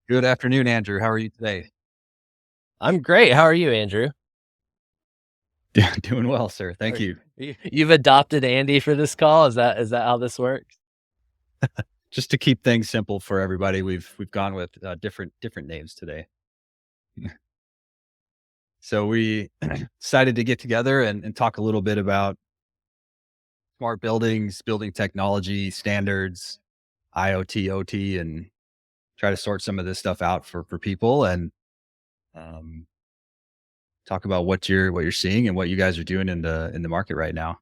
Good afternoon, Andrew. How are you today? I'm great. How are you, Andrew? Doing well, sir. Thank Are you. you've adopted Andy for this call? Is that how this works? Just to keep things simple for everybody, we've gone with different names today. So we decided to get together and talk a little bit about smart buildings, building technology, standards, IoT, OT, and try to sort some of this stuff out for people and um, talk about what you're seeing and what you guys are doing in the market right now.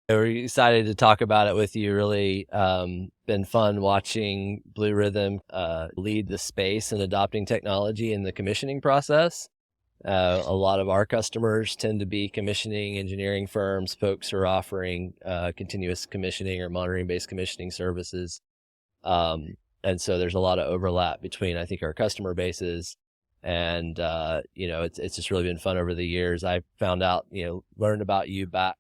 We're excited to talk about it with you. Really been fun watching Blue Rhythm lead the space in adopting technology in the commissioning process. A lot of our customers tend to be commissioning engineering firms, folks who are offering continuous commissioning or monitoring-based commissioning services. And so there's a lot of overlap between, I think, our customer bases. And, it's just really been fun over the years. I found out, learned about you back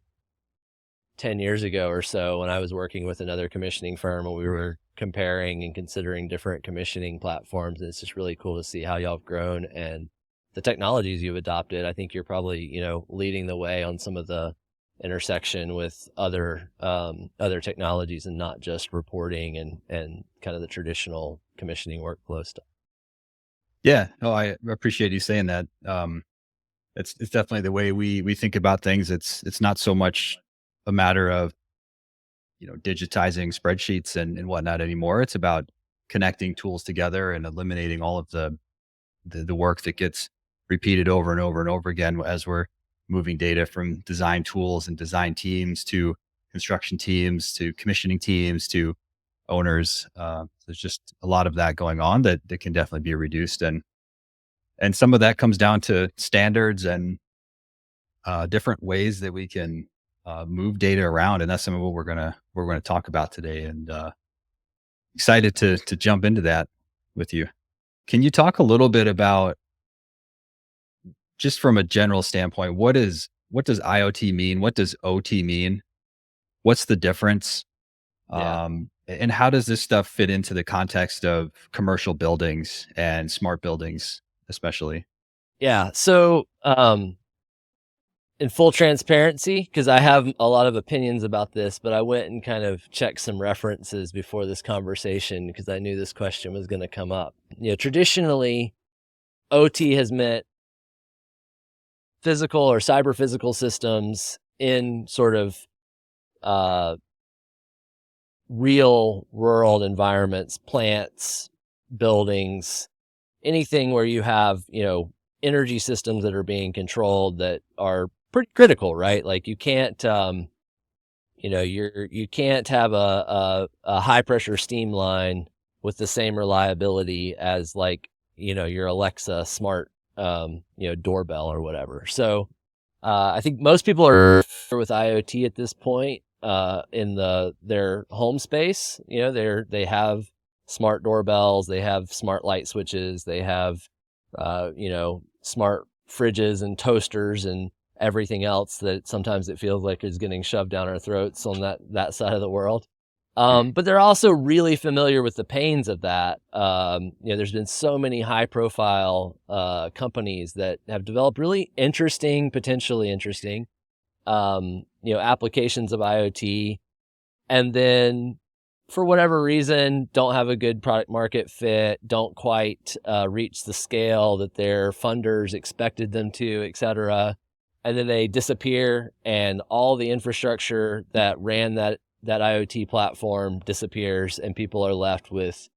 10 years ago or so when I was working with another commissioning firm and we were comparing and considering different commissioning platforms. And it's just really cool to see how y'all have grown and the technologies you've adopted. I think you're probably, leading the way on some of the intersection with other technologies and not just reporting and kind of the traditional commissioning workflow stuff. Yeah, no, I appreciate you saying that. It's definitely the way we think about things. It's not so much a matter of digitizing spreadsheets and whatnot anymore. It's about connecting tools together and eliminating all of the work that gets repeated over and over and over again as we're moving data from design tools and design teams to construction teams to commissioning teams to owners. There's just a lot of that going on that can definitely be reduced, and some of that comes down to standards and different ways that we can move data around, and that's some of what we're gonna talk about today. And excited to jump into that with you. Can you talk a little bit about, just from a general standpoint, what does IoT mean? What does OT mean? What's the difference? Yeah. And how does this stuff fit into the context of commercial buildings and smart buildings, especially? Yeah. So, in full transparency, because I have a lot of opinions about this, but I went and kind of checked some references before this conversation because I knew this question was going to come up. Traditionally, OT has meant physical or cyber physical systems in sort of uh, real world environments, plants, buildings, anything where you have, energy systems that are being controlled that are pretty critical, right? Like you can't, you can't have a high pressure steam line with the same reliability as like, your Alexa smart, doorbell or whatever. So, I think most people are with IoT at this point, in their home space. They have smart doorbells, they have smart light switches, they have, smart fridges and toasters and everything else that sometimes it feels like is getting shoved down our throats on that side of the world. But they're also really familiar with the pains of that. There's been so many high profile companies that have developed really interesting, potentially interesting, applications of IoT, and then for whatever reason don't have a good product market fit, don't quite reach the scale that their funders expected them to, et cetera. And then they disappear and all the infrastructure that ran that IoT platform disappears and people are left with,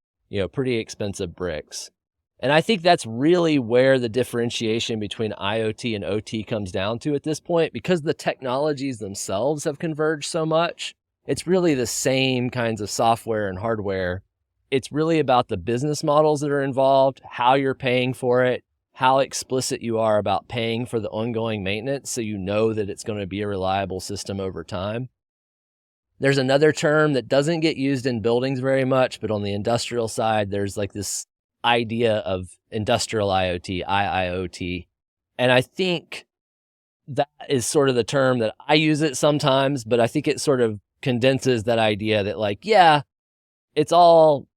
pretty expensive bricks. And I think that's really where the differentiation between IoT and OT comes down to at this point, because the technologies themselves have converged so much. It's really the same kinds of software and hardware. It's really about the business models that are involved, how you're paying for it, how explicit you are about paying for the ongoing maintenance so you know that it's going to be a reliable system over time. There's another term that doesn't get used in buildings very much, but on the industrial side, there's like this idea of industrial IoT, IIoT. And I think that is sort of the term that I use it sometimes, but I think it sort of condenses that idea that, like, yeah, it's all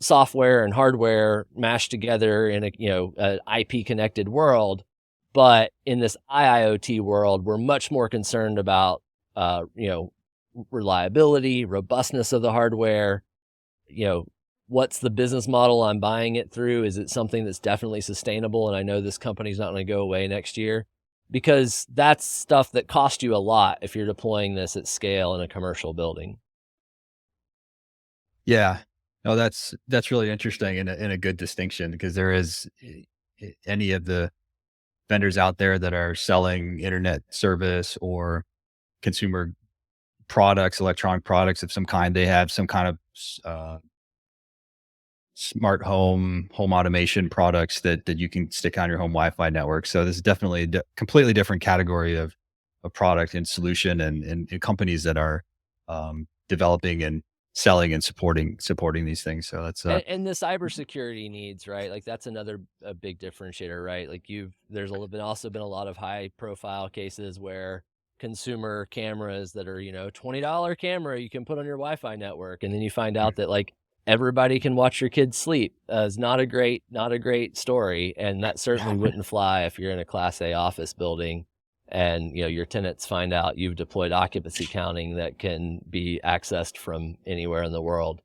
software and hardware mashed together in a, an IP connected world. But in this IIoT world, we're much more concerned about, reliability, robustness of the hardware. You know, what's the business model I'm buying it through? Is it something that's definitely sustainable? And I know this company's not going to go away next year, because that's stuff that costs you a lot if you're deploying this at scale in a commercial building. Yeah. No, that's really interesting and a good distinction because there is any of the vendors out there that are selling internet service or consumer products, electronic products of some kind. They have some kind of smart home automation products that you can stick on your home Wi-Fi network. So this is definitely a completely different category of product and solution and companies that are developing and selling and supporting these things. So that's And the cybersecurity needs, right? Like that's another a big differentiator, right? Like there's also been a lot of high profile cases where consumer cameras that are, $20 camera you can put on your Wi-Fi network, and then you find out that like everybody can watch your kids sleep. Is not a great story, and that certainly wouldn't fly if you're in a Class A office building, and your tenants find out you've deployed occupancy counting that can be accessed from anywhere in the world.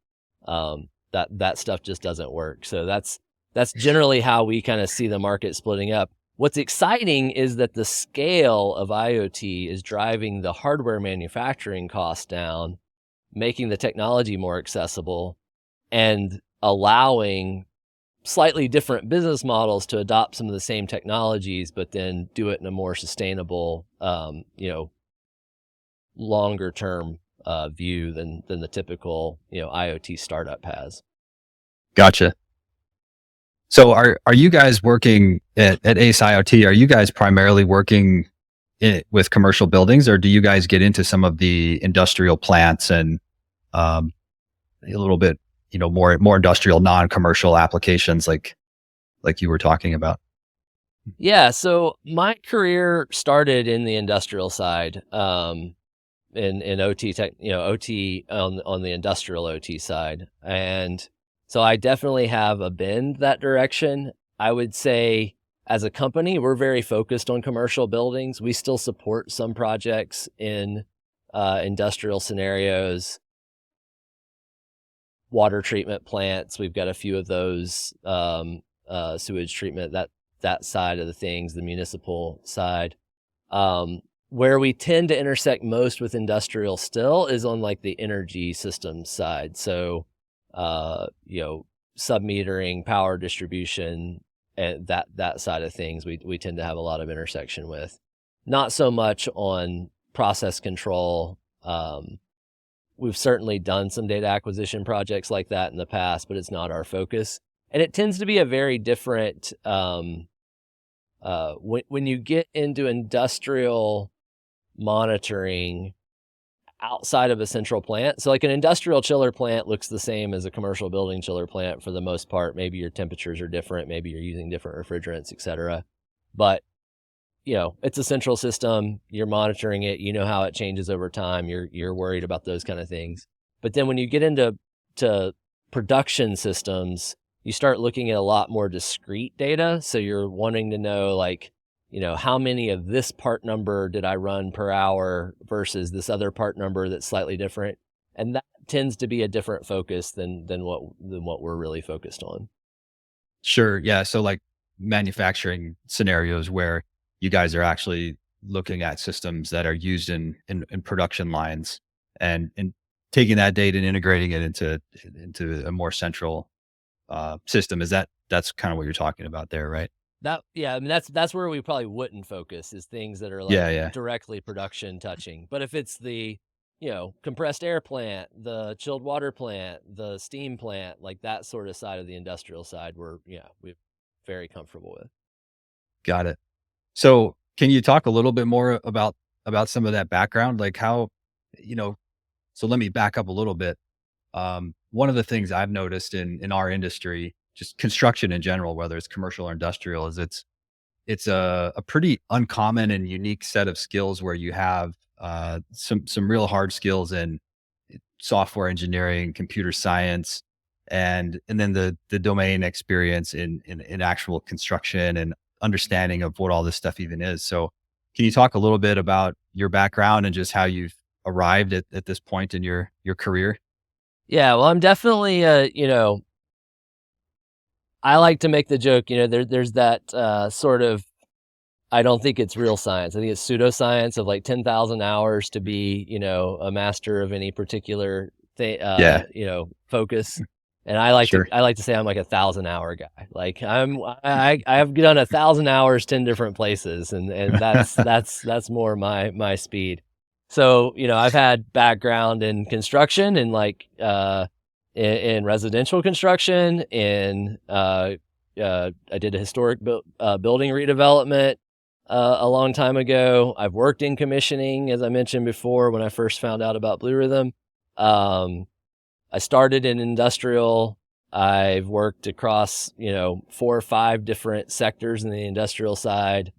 That stuff just doesn't work. So that's generally how we kind of see the market splitting up. What's exciting is that the scale of IoT is driving the hardware manufacturing costs down, making the technology more accessible, and allowing slightly different business models to adopt some of the same technologies, but then do it in a more sustainable, longer term view than the typical IoT startup has. gotcha. So are you guys working at Ace IoT? Are you guys primarily working with commercial buildings, or do you guys get into some of the industrial plants and a little bit, more industrial, non-commercial applications like you were talking about? Yeah, so my career started in the industrial side, in OT tech, OT on the industrial OT side, and so I definitely have a bend that direction. I would say as a company, we're very focused on commercial buildings. We still support some projects in industrial scenarios, water treatment plants. We've got a few of those, sewage treatment, that side of the things, the municipal side. Where we tend to intersect most with industrial still is on like the energy systems side. So, sub-metering, power distribution, and that side of things, we tend to have a lot of intersection with. Not so much on process control. We've certainly done some data acquisition projects like that in the past, but it's not our focus. And it tends to be a very different, when you get into industrial monitoring outside of a central plant. So like an industrial chiller plant looks the same as a commercial building chiller plant for the most part. Maybe your temperatures are different. Maybe you're using different refrigerants, et cetera. But, it's a central system. You're monitoring it. You know how it changes over time. You're worried about those kind of things. But then when you get into production systems, you start looking at a lot more discrete data. So you're wanting to know like, how many of this part number did I run per hour versus this other part number that's slightly different? And that tends to be a different focus than what we're really focused on. Sure. Yeah. So like manufacturing scenarios where you guys are actually looking at systems that are used in production lines and taking that data and integrating it into a more central system. That's kind of what you're talking about there, right? Yeah, I mean that's where we probably wouldn't focus, is things that are like Yeah. Yeah. directly production touching. But if it's the, compressed air plant, the chilled water plant, the steam plant, like that sort of side of the industrial side, we're very comfortable with. Got it. So can you talk a little bit more about some of that background? Like how, you know, so let me back up a little bit. One of the things I've noticed in our industry, just construction in general, whether it's commercial or industrial, is it's a pretty uncommon and unique set of skills where you have some real hard skills in software engineering, computer science, and then the domain experience in actual construction and understanding of what all this stuff even is. So can you talk a little bit about your background and just how you've arrived at this point in your career? Yeah, well, I'm definitely, I like to make the joke, there's that sort of, I don't think it's real science. I think it's pseudoscience of like 10,000 hours to be, a master of any particular thing, Yeah, focus. And sure. I like to say I'm like 1,000 hour guy. Like I've done 1,000 hours, 10 different places, and that's more my speed. So, I've had background in construction and like, in residential construction, I did a historic building redevelopment a long time ago. I've worked in commissioning, as I mentioned before, when I first found out about Blue Rhythm. I started in industrial. I've worked across, 4 or 5 different sectors in the industrial side.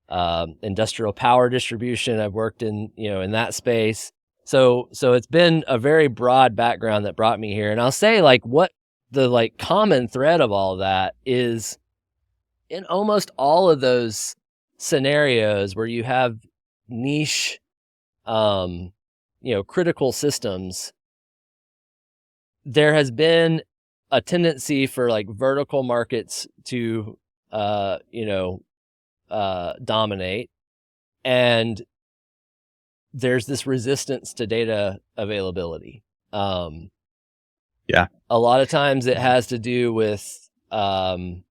Industrial power distribution, I've worked in that space. So it's been a very broad background that brought me here. And I'll say like what the like common thread of all of that is in almost all of those scenarios where you have niche, critical systems, there has been a tendency for like vertical markets to, dominate. And there's this resistance to data availability. Yeah, A lot of times it has to do with, we're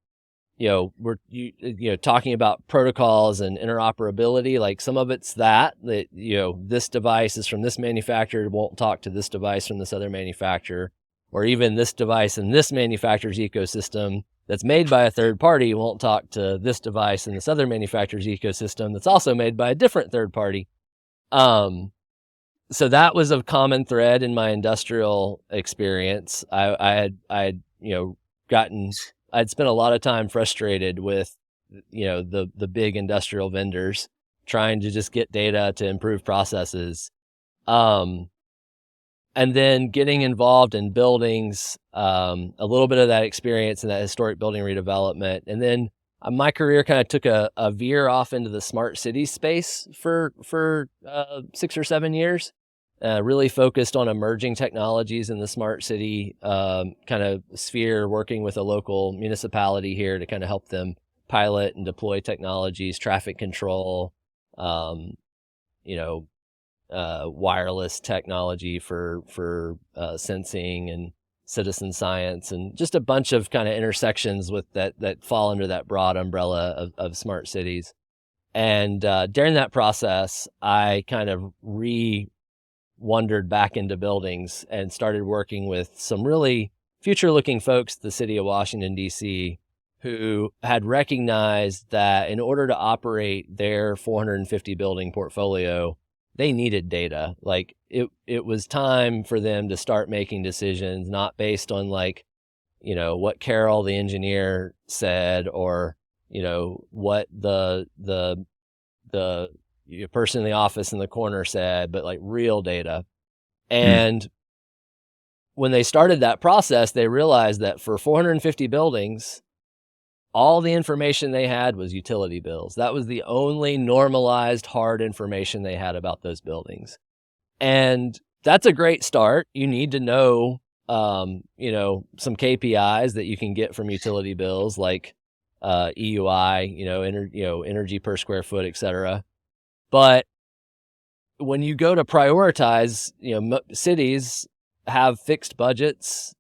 talking about protocols and interoperability. Like some of it's that this device is from this manufacturer, won't talk to this device from this other manufacturer, or even this device in this manufacturer's ecosystem that's made by a third party won't talk to this device in this other manufacturer's ecosystem that's also made by a different third party. So that was a common thread in my industrial experience. I'd spent a lot of time frustrated with, the big industrial vendors trying to just get data to improve processes. And then getting involved in buildings, a little bit of that experience in that historic building redevelopment. And then my career kind of took a veer off into the smart city space for 6 or 7 years. Really focused on emerging technologies in the smart city kind of sphere, working with a local municipality here to kind of help them pilot and deploy technologies, traffic control, wireless technology for sensing and citizen science, and just a bunch of kind of intersections with that fall under that broad umbrella of smart cities. And during that process, I kind of wandered back into buildings and started working with some really future-looking folks at the city of Washington, D.C., who had recognized that in order to operate their 450 building portfolio, they needed data. Like it was time for them to start making decisions, not based on like, what Carol, the engineer, said, or, what the person in the office in the corner said, but like real data. Mm, And when they started that process, they realized that for 450 buildings, all the information they had was utility bills. That was the only normalized hard information they had about those buildings. And that's a great start. You need to know, some KPIs that you can get from utility bills, like EUI, energy per square foot, et cetera. But when you go to prioritize, cities have fixed budgets.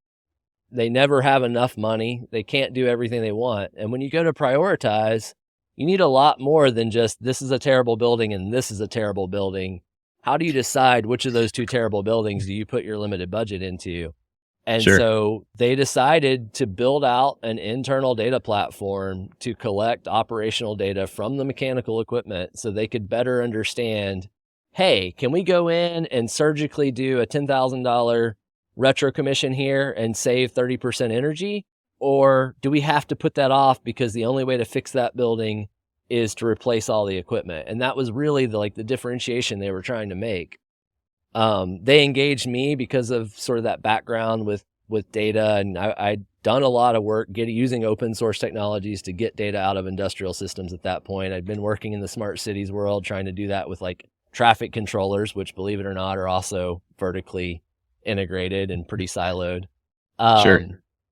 They never have enough money. They can't do everything they want. And when you go to prioritize, you need a lot more than just this is a terrible building and this is a terrible building. How do you decide which of those 2 terrible buildings do you put your limited budget into? And sure. so they decided to build out an internal data platform to collect operational data from the mechanical equipment so they could better understand, hey, can we go in and surgically do a $10,000 retro commission here and save 30% energy? Or do we have to put that off because the only way to fix that building is to replace all the equipment? And that was really the differentiation they were trying to make. They engaged me because of sort of that background with with data, and I'd done a lot of work using open source technologies to get data out of industrial systems at that point. I'd been working in the smart cities world, trying to do that with like traffic controllers, which, believe it or not, are also vertically integrated and pretty siloed. Sure.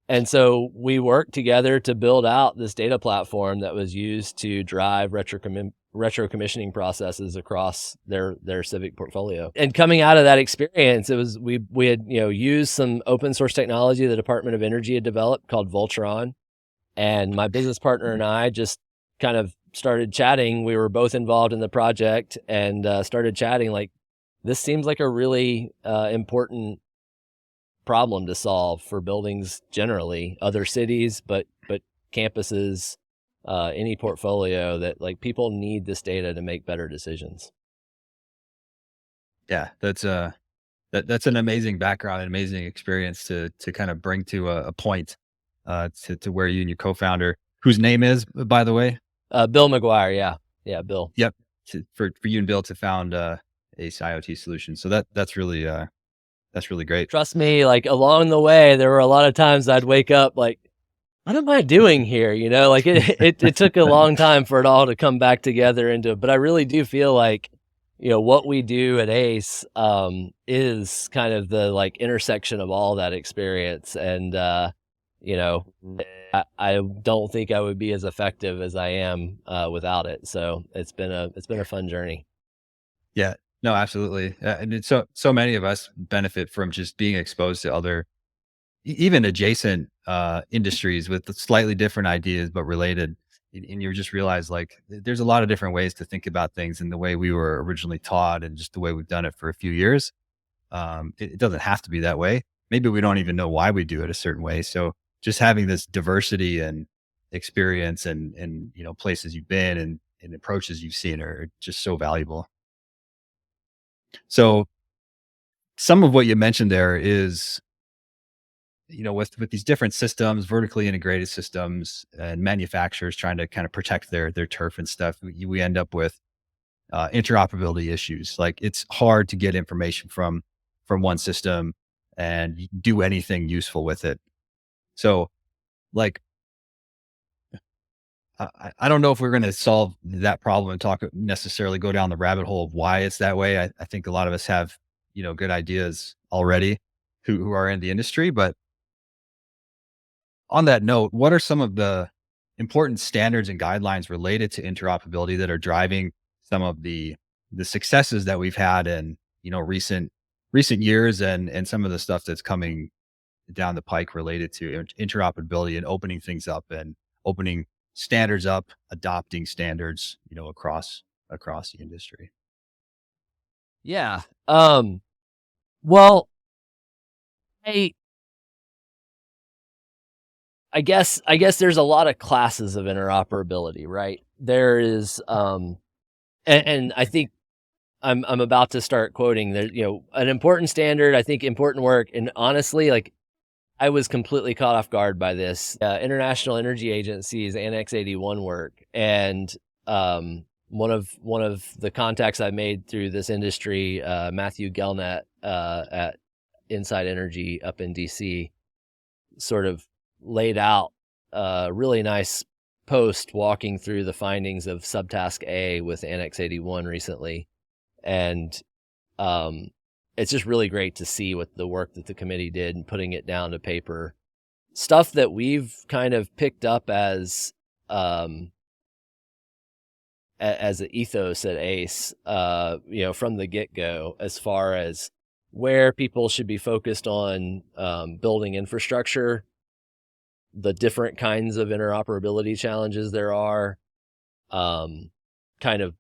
And so we worked together to build out this data platform that was used to drive retro-commissioning processes across their civic portfolio. And coming out of that experience, it was we had used some open source technology the Department of Energy had developed called Voltron, and my business partner and I just kind of started chatting. We were both involved in the project, and started chatting like, this seems like a really important problem to solve for buildings generally, other cities, but campuses, any portfolio, that like people need this data to make better decisions. Yeah, that's an amazing background, an amazing experience to kind of bring to a point, to where you and your co-founder, whose name is, by the way? Bill McGuire, yeah, Bill. Yep, for you and Bill to found, Ace IoT Solutions. So that's really great. Trust me, like along the way, there were a lot of times I'd wake up like, what am I doing here? Like it took a long time for it all to come back together but I really do feel like, what we do at Ace, is kind of the like intersection of all that experience. And, I don't think I would be as effective as I am, without it. So it's been a fun journey. Yeah. No, absolutely. And it's so many of us benefit from just being exposed to other even adjacent, industries with slightly different ideas, but related. And you just realize like there's a lot of different ways to think about things and the way we were originally taught and just the way we've done it for a few years. It doesn't have to be that way. Maybe we don't even know why we do it a certain way. So just having this diversity and experience and places you've been and approaches you've seen are just so valuable. So some of what you mentioned there is, with these different systems, vertically integrated systems, and manufacturers trying to kind of protect their turf and stuff, we end up with interoperability issues. Like it's hard to get information from one system and do anything useful with it. So, like, I don't know if we're going to solve that problem and talk necessarily go down the rabbit hole of why it's that way. I think a lot of us have good ideas already who are in the industry, but on that note, what are some of the important standards and guidelines related to interoperability that are driving some of the successes that we've had in recent years and some of the stuff that's coming down the pike related to interoperability and opening things up and opening standards up, adopting standards, across the industry. Yeah. Well, I I guess there's a lot of classes of interoperability, right? There is, and I think I'm about to start quoting there. An important standard. I think important work, and honestly, like I was completely caught off guard by this. International Energy Agency's Annex 81 work, and one of the contacts I made through this industry, Matthew Gelnet, at Inside Energy up in DC, sort of laid out a really nice post walking through the findings of subtask A with Annex 81 recently. And it's just really great to see what the work that the committee did and putting it down to paper. Stuff that we've kind of picked up as an ethos at ACE, from the get-go, as far as where people should be focused on building infrastructure, the different kinds of interoperability challenges there are, kind of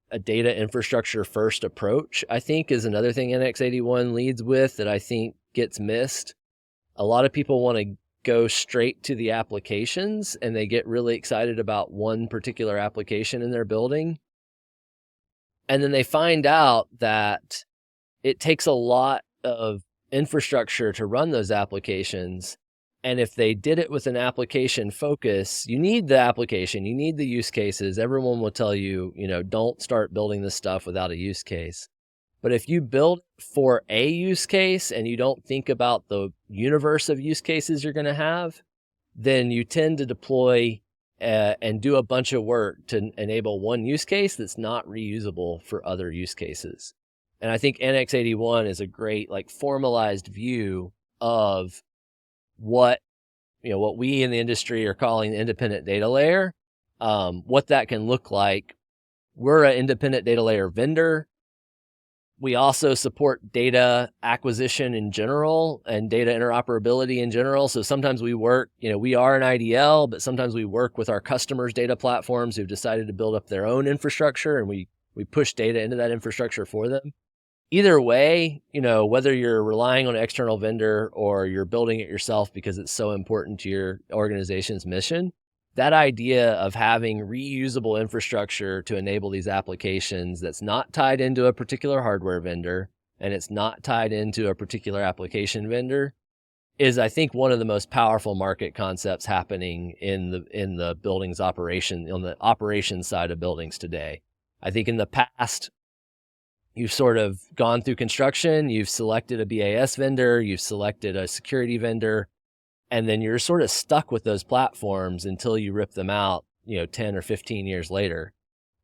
a data infrastructure first approach, I think, is another thing Annex 81 leads with that I think gets missed. A lot of people want to go straight to the applications and they get really excited about one particular application in their building. And then they find out that it takes a lot of infrastructure to run those applications. And if they did it with an application focus, you need the application, you need the use cases. Everyone will tell you, don't start building this stuff without a use case. But if you build for a use case and you don't think about the universe of use cases you're going to have, then you tend to deploy and do a bunch of work to enable one use case that's not reusable for other use cases. And I think NX81 is a great like formalized view of what we in the industry are calling the independent data layer, what that can look like. We're an independent data layer vendor. We also support data acquisition in general and data interoperability in general. So sometimes we work, we are an IDL, but sometimes we work with our customers' data platforms who've decided to build up their own infrastructure, and we push data into that infrastructure for them. Either way, whether you're relying on an external vendor or you're building it yourself because it's so important to your organization's mission, that idea of having reusable infrastructure to enable these applications that's not tied into a particular hardware vendor and it's not tied into a particular application vendor is, I think, one of the most powerful market concepts happening in the buildings operation, on the operations side of buildings today. I think in the past, you've sort of gone through construction, you've selected a BAS vendor, you've selected a security vendor, and then you're sort of stuck with those platforms until you rip them out, 10 or 15 years later.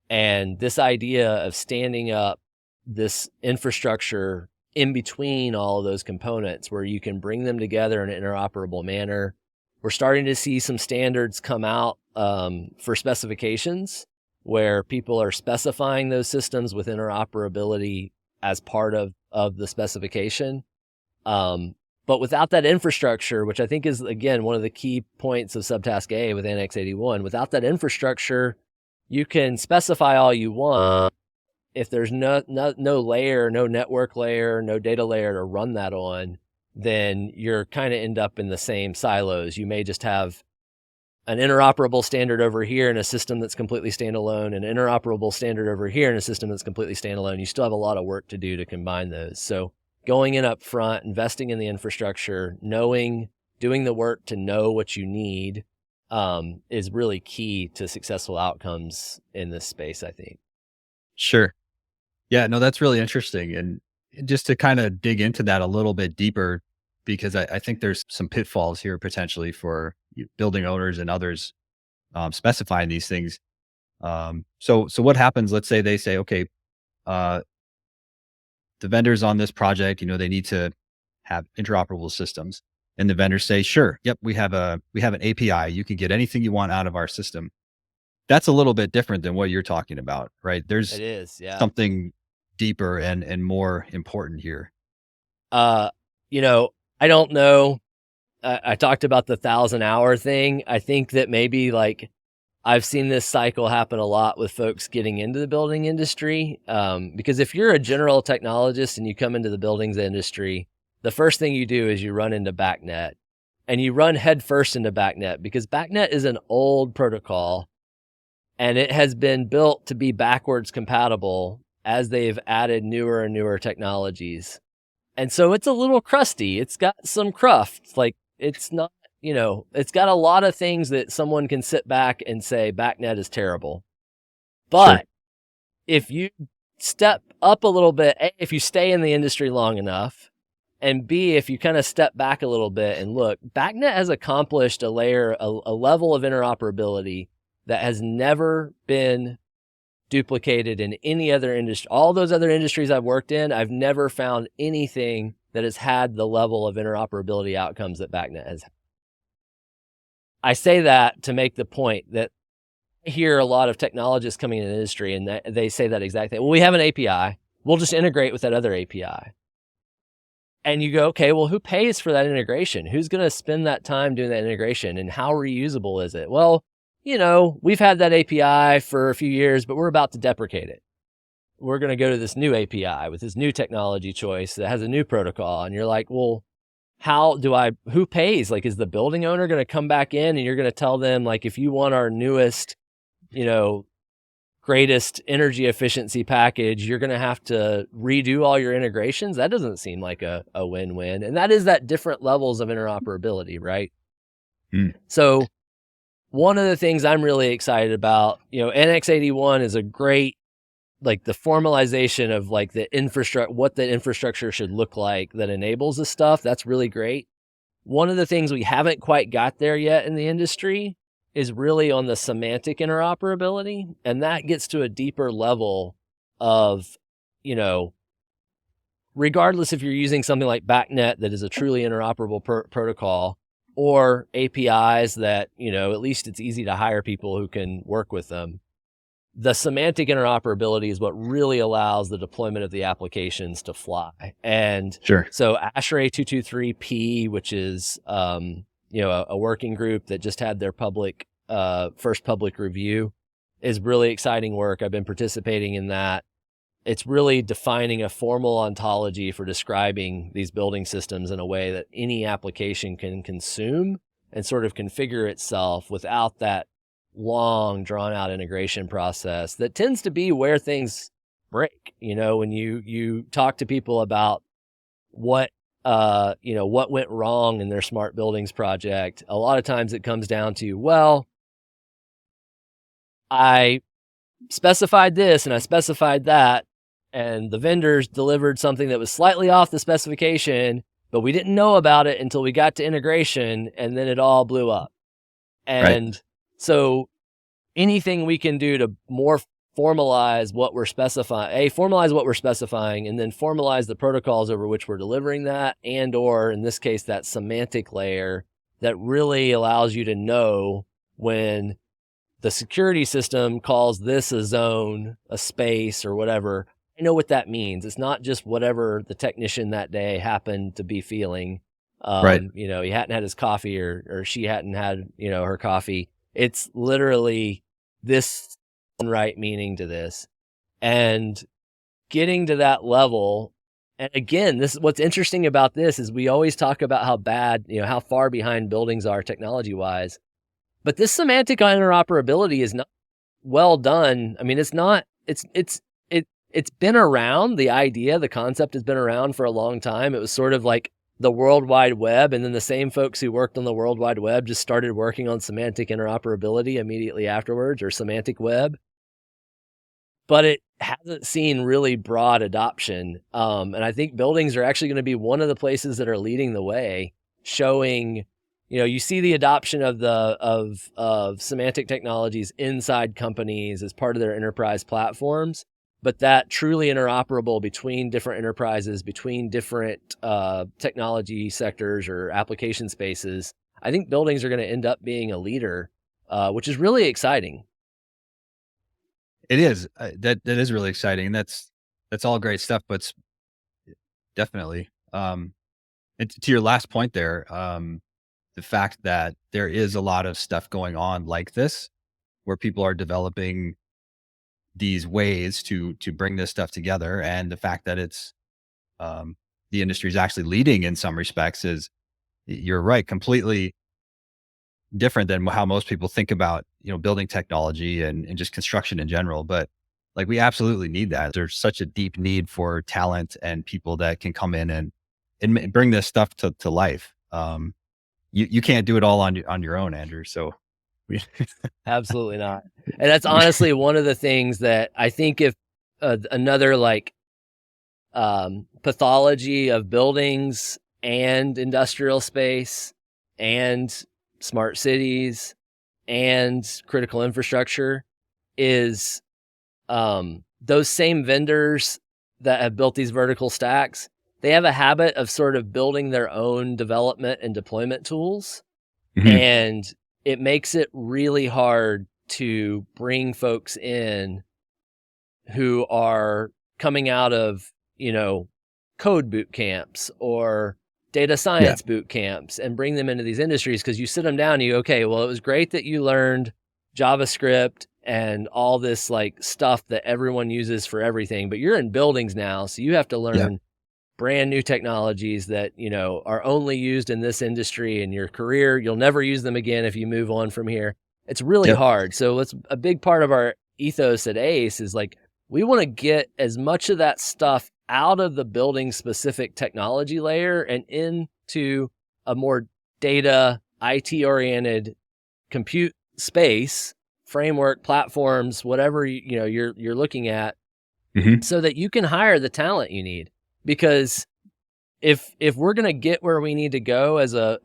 And this idea of standing up this infrastructure in between all of those components where you can bring them together in an interoperable manner. We're starting to see some standards come out for specifications where people are specifying those systems with interoperability as part of the specification. But without that infrastructure, which I think is, again, one of the key points of Subtask A with NX81, without that infrastructure, you can specify all you want. If there's no layer, no network layer, no data layer to run that on, then you're kind of end up in the same silos. You may just have an interoperable standard over here in a system that's completely standalone, an interoperable standard over here in a system that's completely standalone. You still have a lot of work to do to combine those. So going in up front, investing in the infrastructure, doing the work to know what you need is really key to successful outcomes in this space, I think. Sure. Yeah, no, that's really interesting. And just to kind of dig into that a little bit deeper, because I think there's some pitfalls here potentially for building owners and others specifying these things. So what happens? Let's say they say, okay, uh, the vendors on this project, they need to have interoperable systems, and the vendors say, sure, yep, we have an API. You can get anything you want out of our system. That's a little bit different than what you're talking about, right? It There's is, yeah. something deeper and more important here. I don't know. I talked about the 1,000-hour thing. I think that maybe I've seen this cycle happen a lot with folks getting into the building industry. Because if you're a general technologist and you come into the buildings industry, the first thing you do is you run into BACnet, and you run headfirst into BACnet because BACnet is an old protocol and it has been built to be backwards compatible as they've added newer and newer technologies. And so it's a little crusty. It's got some cruft. It's not, it's got a lot of things that someone can sit back and say BACnet is terrible. But Sure. if you step up a little bit, A, if you stay in the industry long enough, and B, if you kind of step back a little bit and look, BACnet has accomplished a level of interoperability that has never been duplicated in any other industry. All those other industries I've worked in, I've never found anything that has had the level of interoperability outcomes that BACnet has. I say that to make the point that I hear a lot of technologists coming in the industry and they say that exact thing. Well, we have an API. We'll just integrate with that other API. And you go, okay, well, who pays for that integration? Who's going to spend that time doing that integration? And how reusable is it? Well, we've had that API for a few years, but we're about to deprecate it. We're going to go to this new API with this new technology choice that has a new protocol. And you're like, well, who pays? Is the building owner going to come back in and you're going to tell them, if you want our newest, greatest energy efficiency package, you're going to have to redo all your integrations? That doesn't seem like a win-win. And that is that different levels of interoperability, right? So one of the things I'm really excited about, NX81 is a great like the formalization of like the infrastructure, what the infrastructure should look like that enables this stuff. That's really great. One of the things we haven't quite got there yet in the industry is really on the semantic interoperability. And that gets to a deeper level of, you know, regardless if you're using something like BACnet that is a truly interoperable protocol, or APIs that, you know, at least it's easy to hire people who can work with them. The semantic interoperability is what really allows the deployment of the applications to fly. And Sure. so ASHRAE 223P, which is, you know, a working group that just had their first public review, is really exciting work. I've been participating in that. It's really defining a formal ontology for describing these building systems in a way that any application can consume and sort of configure itself without that long, drawn out integration process that tends to be where things break. You know, when you talk to people about what, you know, what went wrong in their smart buildings project, a lot of times it comes down to, well, I specified this and I specified that, and the vendors delivered something that was slightly off the specification, but we didn't know about it until we got to integration, and then it all blew up. Right. And so anything we can do to more formalize what we're specifying, formalize what we're specifying, and then formalize the protocols over which we're delivering that, and or in this case, that semantic layer that really allows you to know when the security system calls this a zone, a space, or whatever. I know what that means. It's not just whatever the technician that day happened to be feeling. Right. You know, he hadn't had his coffee or she hadn't had, you know, her coffee. It's literally this right meaning to this. And getting to that level. And again, this is what's interesting about this is we always talk about how bad, you know, how far behind buildings are technology wise. But this semantic interoperability is not well done. I mean, it's been around. The idea, the concept has been around for a long time. It was sort of like the World Wide Web, and then the same folks who worked on the World Wide Web just started working on semantic interoperability immediately afterwards, or semantic web. But it hasn't seen really broad adoption. And I think buildings are actually going to be one of the places that are leading the way, showing, you know, you see the adoption of semantic technologies inside companies as part of their enterprise platforms, but that truly interoperable between different enterprises, between different technology sectors or application spaces, I think buildings are going to end up being a leader, which is really exciting. It is. That is really exciting. And that's all great stuff, but definitely. And to your last point there, the fact that there is a lot of stuff going on like this, where people are developing these ways to bring this stuff together, and the fact that it's the industry is actually leading in some respects is, you're right, completely different than how most people think about, you know, building technology and just construction in general. But like, we absolutely need that. There's such a deep need for talent and people that can come in and bring this stuff to life. You can't do it all on your own, Andrew. So we, Absolutely not. And that's honestly one of the things that I think if another like pathology of buildings and industrial space and smart cities and critical infrastructure is those same vendors that have built these vertical stacks, they have a habit of sort of building their own development and deployment tools. Mhm. And it makes it really hard to bring folks in who are coming out of, you know, code boot camps or data Yeah. science boot camps and bring them into these industries, because you sit them down and you, okay, well, it was great that you learned JavaScript and all this like stuff that everyone uses for everything, but you're in buildings now, so you have to Yeah. learn brand new technologies that, you know, are only used in this industry in your career. You'll never use them again if you move on from here. It's really Yep. hard. So it's a big part of our ethos at ACE is like, we want to get as much of that stuff out of the building specific technology layer and into a more data IT oriented compute space, framework, platforms, whatever, you know, you're looking at, Mhm. so that you can hire the talent you need. Because if we're going to get where we need to go as a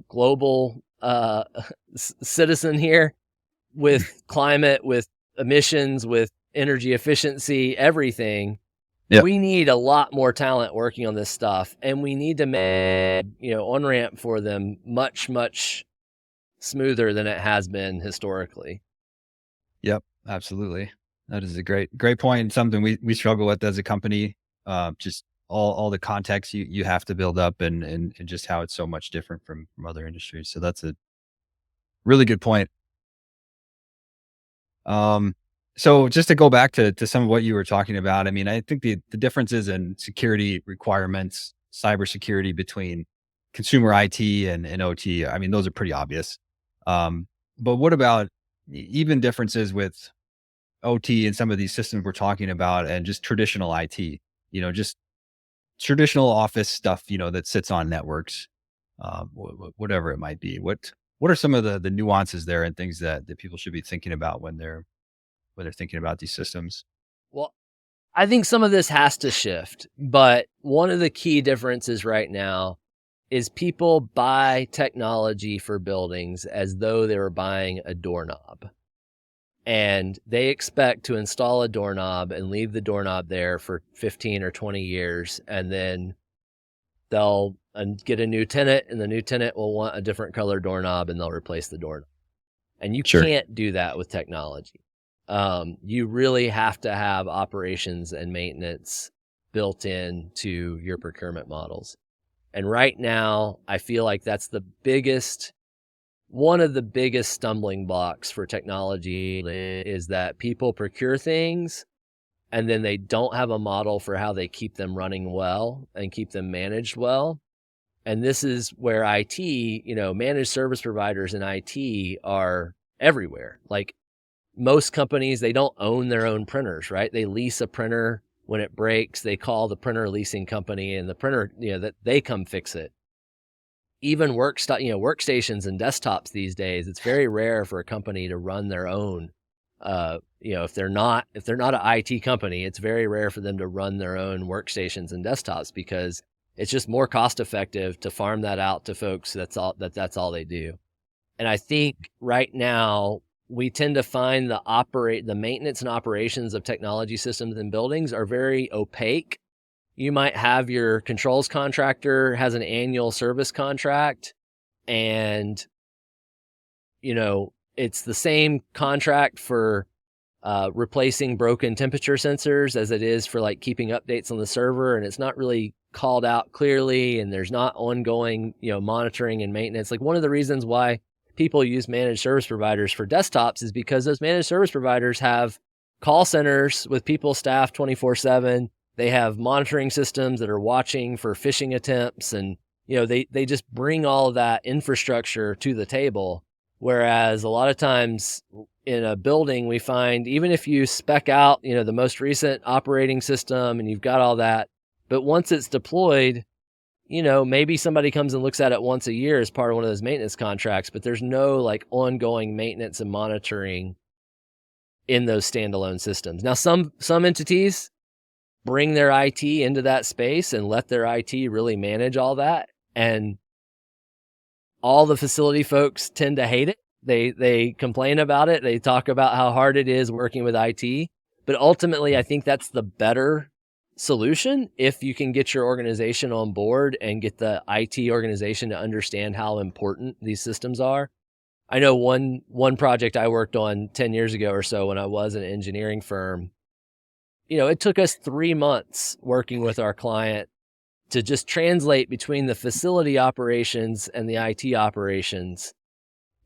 global citizen here, with climate, with emissions, with energy efficiency, everything, Yep. we need a lot more talent working on this stuff, and we need to make, on ramp for them much smoother than it has been historically. Yep. Absolutely. That is a great point, and something we struggle with as a company. Just all the context you have to build up, and just how it's so much different from other industries. So that's a really good point. Um, so just to go back to some of what you were talking about, I mean, I think the differences in security requirements, cybersecurity between consumer IT and OT, I mean, those are pretty obvious. But what about even differences with OT and some of these systems we're talking about and just traditional IT, just traditional office stuff, that sits on networks, whatever it might be. What are some of the nuances there and things that people should be thinking about when they're thinking about these systems? Well, I think some of this has to shift, but one of the key differences right now is people buy technology for buildings as though they were buying a doorknob. And they expect to install a doorknob and leave the doorknob there for 15 or 20 years, and then they'll get a new tenant, and the new tenant will want a different color doorknob, and they'll replace the doorknob. And you Sure. can't do that with technology. You really have to have operations and maintenance built in to your procurement models. And right now, I feel like that's one of the biggest stumbling blocks for technology is that people procure things and then they don't have a model for how they keep them running well and keep them managed well. And this is where IT, managed service providers in IT are everywhere. Like most companies, they don't own their own printers, right? They lease a printer. When it breaks, they call the printer leasing company, and the printer, that they come fix it. Even workstations and desktops these days, it's very rare for a company to run their own. If they're not an IT company, it's very rare for them to run their own workstations and desktops because it's just more cost effective to farm that out to folks that's all they do. And I think right now we tend to find the maintenance and operations of technology systems in buildings are very opaque. You might have your controls contractor has an annual service contract, and it's the same contract for replacing broken temperature sensors as it is for like keeping updates on the server, and it's not really called out clearly, and there's not ongoing monitoring and maintenance. Like one of the reasons why people use managed service providers for desktops is because those managed service providers have call centers with people staffed 24/7. They have monitoring systems that are watching for phishing attempts, and they just bring all of that infrastructure to the table. Whereas a lot of times in a building, we find even if you spec out, the most recent operating system and you've got all that, but once it's deployed, maybe somebody comes and looks at it once a year as part of one of those maintenance contracts, but there's no like ongoing maintenance and monitoring in those standalone systems. Now, some entities bring their IT into that space and let their IT really manage all that. And all the facility folks tend to hate it. They complain about it. They talk about how hard it is working with IT. But ultimately, I think that's the better solution if you can get your organization on board and get the IT organization to understand how important these systems are. I know one project I worked on 10 years ago or so when I was an engineering firm, it took us 3 months working with our client to just translate between the facility operations and the IT operations.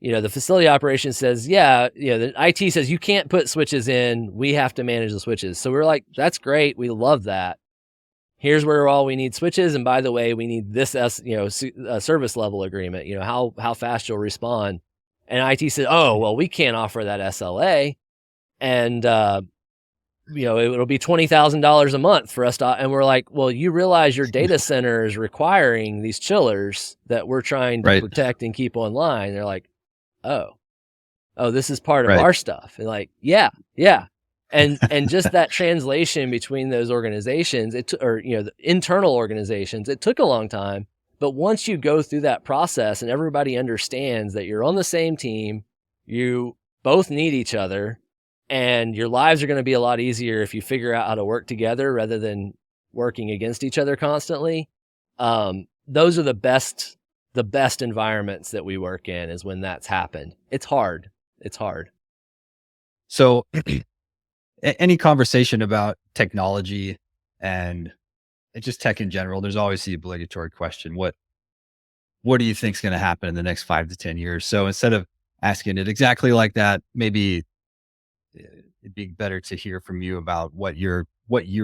The facility operations says, the IT says you can't put switches in. We have to manage the switches. So we're like, that's great. We love that. Here's where all we need switches. And by the way, we need this service level agreement, how fast you'll respond. And IT said, oh, well, we can't offer that SLA. And, it'll be $20,000 a month for us to, and we're like, well, you realize your data center is requiring these chillers that we're trying to Right. protect and keep online. They're like, oh, this is part of Right. our stuff. And like, yeah. And just that translation between those organizations, or the internal organizations, it took a long time. But once you go through that process and everybody understands that you're on the same team, you both need each other, and your lives are going to be a lot easier if you figure out how to work together rather than working against each other constantly. Those are the best environments that we work in, is when that's happened. It's hard. So any conversation about technology and just tech in general, there's always the obligatory question: what do you think is going to happen in the next 5 to 10 years? So instead of asking it exactly like that, maybe it'd be better to hear from you about what you're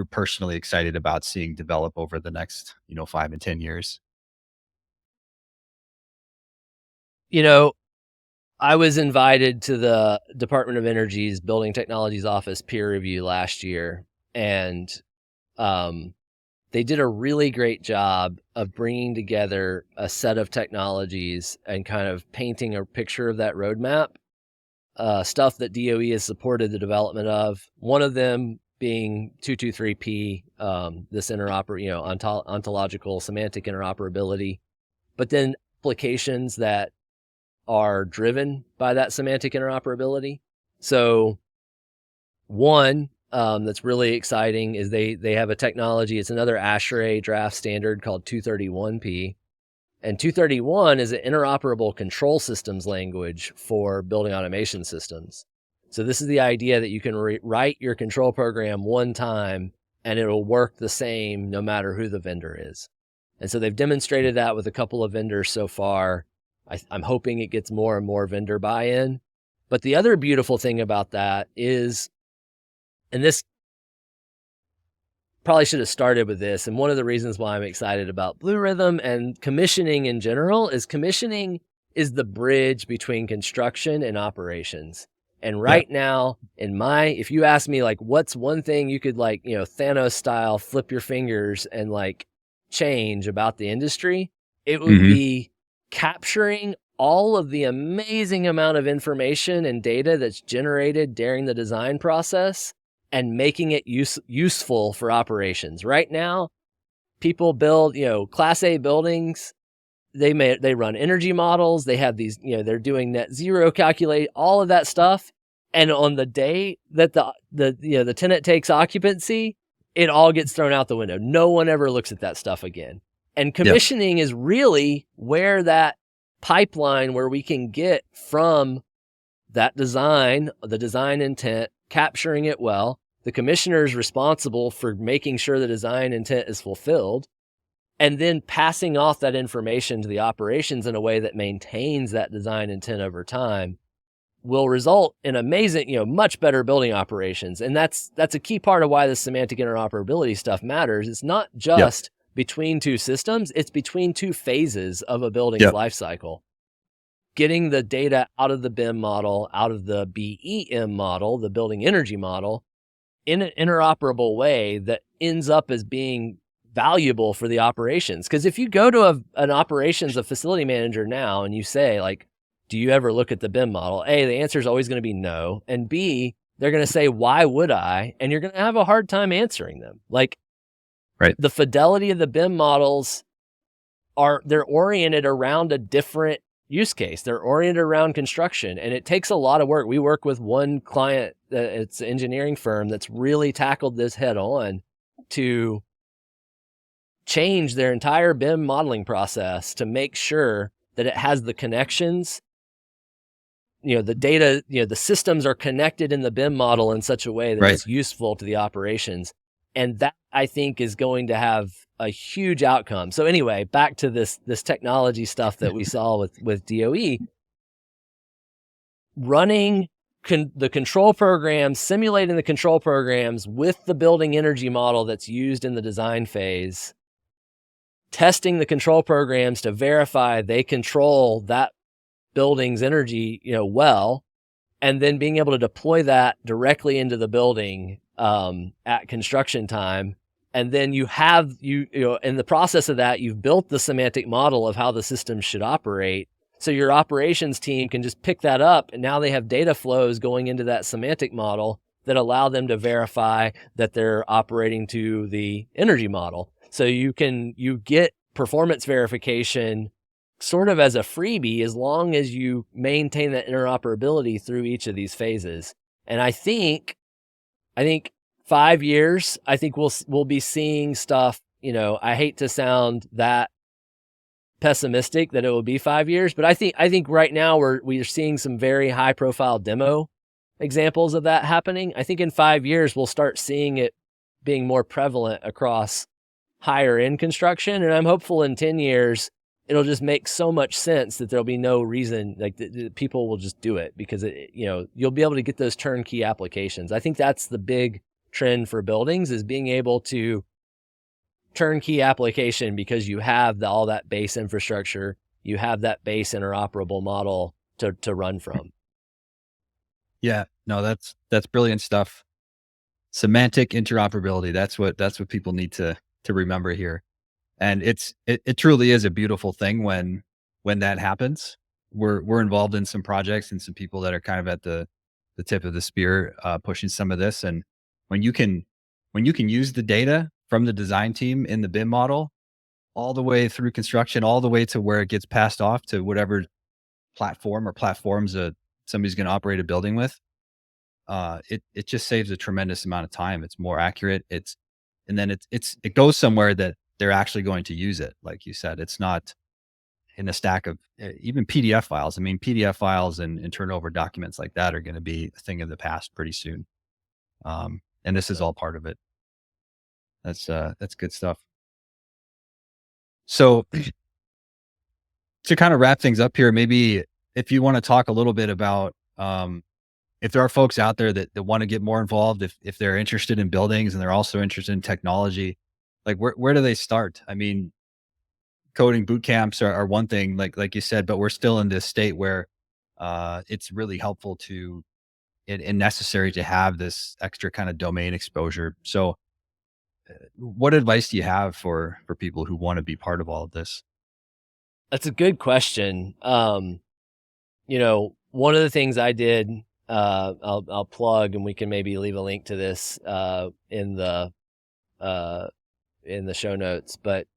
personally excited about seeing develop over the next 5 and 10 years. I was invited to the Department of Energy's Building Technologies Office peer review last year, and they did a really great job of bringing together a set of technologies and kind of painting a picture of that roadmap, stuff that DOE has supported the development of. One of them being 223P, this ontological semantic interoperability, but then applications that are driven by that semantic interoperability. So one that's really exciting is they have a technology. It's another ASHRAE draft standard called 231P. And 231 is an interoperable control systems language for building automation systems. So this is the idea that you can write your control program one time and it'll work the same no matter who the vendor is. And so they've demonstrated that with a couple of vendors so far. I'm hoping it gets more and more vendor buy-in. But the other beautiful thing about that is, and this probably should have started with this, and one of the reasons why I'm excited about Blue Rhythm and commissioning in general is commissioning is the bridge between construction and operations. And right now, if you ask me, like, what's one thing you could, like, Thanos style flip your fingers and like change about the industry, it would be capturing all of the amazing amount of information and data that's generated during the design process and making it useful for operations. Right now, people build, Class A buildings. They run energy models. They have these, they're doing net zero calculate, all of that stuff. And on the day that the tenant takes occupancy, it all gets thrown out the window. No one ever looks at that stuff again. And commissioning is really where that pipeline, where we can get from that design, the design intent, capturing it well. The commissioner is responsible for making sure the design intent is fulfilled, and then passing off that information to the operations in a way that maintains that design intent over time will result in amazing, much better building operations. And that's a key part of why the semantic interoperability stuff matters. It's not just between two systems, it's between two phases of a building's life cycle. Getting the data out of the BIM model, out of the BEM model, the building energy model, in an interoperable way that ends up as being valuable for the operations. Because if you go to an operations, a facility manager now, and you say, like, do you ever look at the BIM model? A, the answer is always going to be no. And B, they're going to say, why would I? And you're going to have a hard time answering them. Like, the fidelity of the BIM models they're oriented around a different use case. They're oriented around construction, and it takes a lot of work. We work with one client, it's an engineering firm that's really tackled this head on to change their entire BIM modeling process to make sure that it has the connections, the data, the systems are connected in the BIM model in such a way that it's useful to the operations. And that, I think, is going to have a huge outcome. So anyway, back to this technology stuff that we saw with DOE. Running the control programs, simulating the control programs with the building energy model that's used in the design phase, testing the control programs to verify they control that building's energy, well, and then being able to deploy that directly into the building at construction time. And then you have, in the process of that, you've built the semantic model of how the system should operate. So your operations team can just pick that up, and now they have data flows going into that semantic model that allow them to verify that they're operating to the energy model. So you get performance verification sort of as a freebie as long as you maintain that interoperability through each of these phases. And I think 5 years, I think we'll be seeing stuff. I hate to sound that pessimistic that it will be 5 years, but I think right now we're seeing some very high profile demo examples of that happening. I think in 5 years we'll start seeing it being more prevalent across higher end construction, and I'm hopeful in 10 years it'll just make so much sense that there'll be no reason, like people will just do it because you'll be able to get those turnkey applications. I think that's the big trend for buildings, is being able to turnkey application, because you have all that base infrastructure, you have that base interoperable model to run from. Yeah, no, that's brilliant stuff. Semantic interoperability. That's what people need to remember here. And it truly is a beautiful thing when that happens. We're involved in some projects and some people that are kind of at the tip of the spear, pushing some of this. And when you can use the data from the design team in the BIM model all the way through construction, all the way to where it gets passed off to whatever platform or platforms that somebody's going to operate a building with, it just saves a tremendous amount of time. It's more accurate. And then it goes somewhere that they're actually going to use it. Like you said, it's not in a stack of even PDF files. I mean, PDF files and turnover documents like that are going to be a thing of the past pretty soon. And this is all part of it. That's good stuff. So to kind of wrap things up here, maybe if you want to talk a little bit about, if there are folks out there that want to get more involved, if they're interested in buildings and they're also interested in technology, like where do they start? I mean, coding boot camps are one thing, like you said, but we're still in this state where it's really helpful to and necessary to have this extra kind of domain exposure. So, what advice do you have for people who want to be part of all of this? That's a good question. One of the things I did, I'll plug, and we can maybe leave a link to this in the show notes. But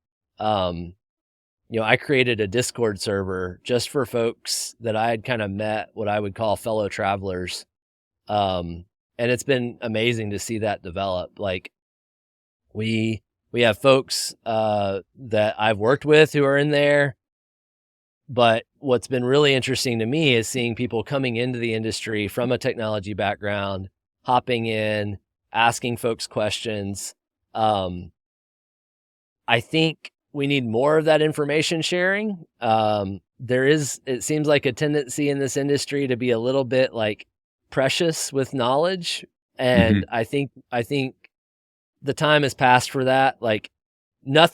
I created a Discord server just for folks that I had kind of met, what I would call fellow travelers, and it's been amazing to see that develop. Like we have folks that I've worked with who are in there. But what's been really interesting to me is seeing people coming into the industry from a technology background, hopping in, asking folks questions. I think we need more of that information sharing. It seems like a tendency in this industry to be a little bit like precious with knowledge. And Hmm. I think the time has passed for that. Like no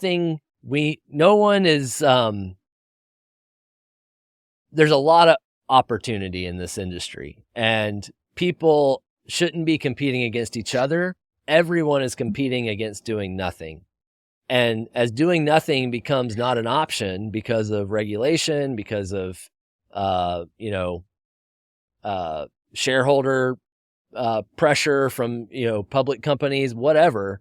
one is, there's a lot of opportunity in this industry, and people shouldn't be competing against each other. Everyone is competing against doing nothing. And as doing nothing becomes not an option because of regulation, because of, shareholder pressure from, public companies, whatever,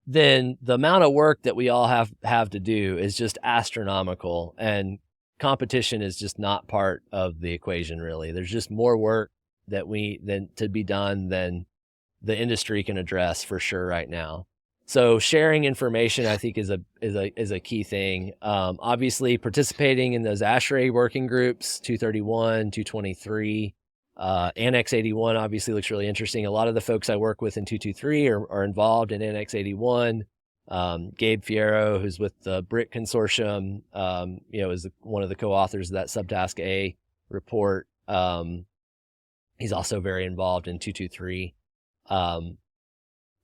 then the amount of work that we all have to do is just astronomical. And competition is just not part of the equation, really. There's just more work than to be done than the industry can address for sure right now. So sharing information, I think, is a key thing. Obviously, participating in those ASHRAE working groups, 231, 223, Annex 81 obviously looks really interesting. A lot of the folks I work with in 223 are involved in Annex 81. Gabe Fierro, who's with the BRIC Consortium, is one of the co-authors of that Subtask A report. He's also very involved in 223.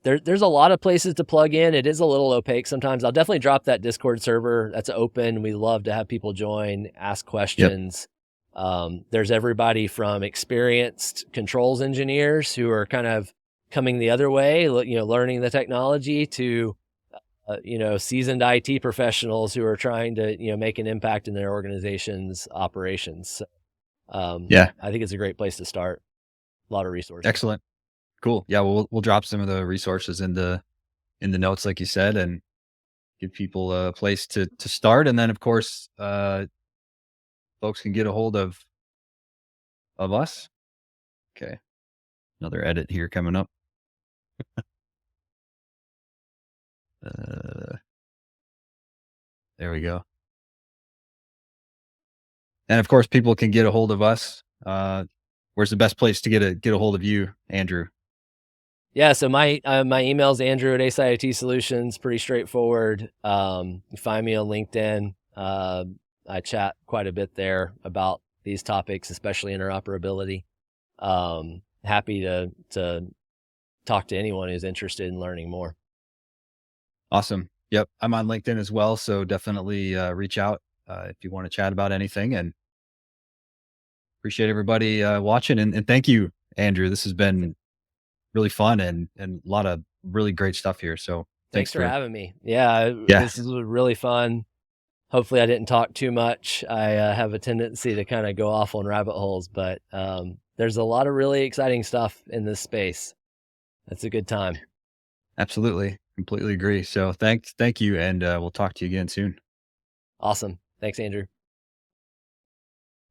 There's a lot of places to plug in. It is a little opaque sometimes. I'll definitely drop that Discord server. That's open. We love to have people join, ask Yep. questions. There's everybody from experienced controls engineers who are kind of coming the other way, learning the technology, to seasoned IT professionals who are trying to make an impact in their organization's operations. So, Yeah. I think it's a great place to start. A lot of resources. Excellent. Cool. Yeah, we'll drop some of the resources in the notes, like you said, and give people a place to start. And then, of course, folks can get a hold of us. Okay, another edit here coming up. Uh, there we go. And of course, people can get a hold of us. Where's the best place to get a hold of you, Andrew? Yeah, so my email's Andrew at Ace IoT Solutions. Pretty straightforward. You find me on LinkedIn. I chat quite a bit there about these topics, especially interoperability. Happy to talk to anyone who's interested in learning more. Awesome. Yep, I'm on LinkedIn as well, so definitely reach out if you want to chat about anything. And appreciate everybody watching. And thank you, Andrew. This has been really fun and a lot of really great stuff here. So thanks Thanks for for having me. Yeah, yeah, this is really fun. Hopefully, I didn't talk too much. I have a tendency to kind of go off on rabbit holes, but there's a lot of really exciting stuff in this space. It's a good time. absolutely, completely agree. So thank you, and we'll talk to you again soon. Awesome. Thanks, Andrew.